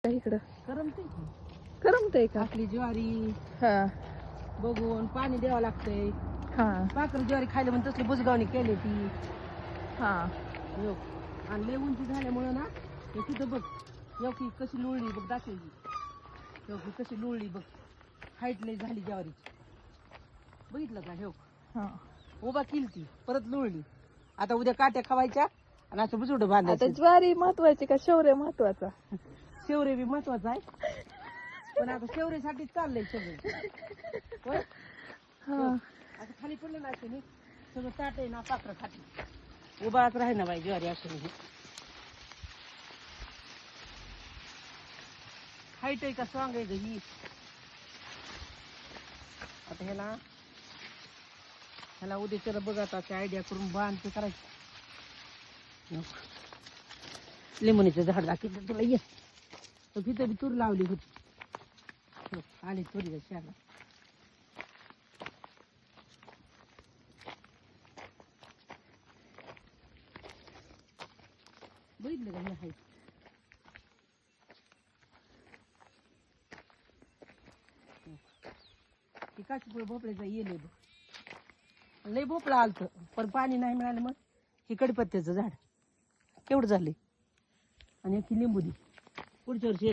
का इकडं? करमते करमतंय का? आपली ज्वारी हा बघून पाणी द्यावं लागतंय. हा पाकर ज्वारी खायला म्हणून तसली बुजगावणी केली ती हा हो. आणि लय उंची झाल्यामुळं ना हे तिथं बघ की कशी लुळली बघ दाखवली की कशी लुळली बघ हाईट लय झाली ज्वारीची बघितलं का हे हा. उभा केली ती परत लुळली. आता उद्या काट्या खावायच्या आणि असं बुजुड आता बांधायचं. ज्वारी महत्वाची का शौर्य महत्वाचा? शेवरे बी महत्वाचं आहे पण आता शेवरेसाठीच चाललंय सगळं होय. हा आता खाली पडलं ना असं सगळं ताट आहे ना पाखरं खाली उभाच राही ना बाई ज्वारी असं हाईट आहे का स्ट्रॉंग आहे ग ही. आता ह्याला उद्याच्याला बघ आता आयडिया करून बांध ते करायचं. लिंबणीचं झाड दाखवलं तुला ये तिथं बी तूर लावली होती आली तुरीच्या शाला. बघितलं का हे हाईट. काचीपुळ भोपळ्याचा येले बघ लय भोपळा आलत पण पाणी नाही मिळालं. मग हे कडीपत्त्याचं झाड केवढं झाले आणि एक लिंबू दे पुढच्या वर्षी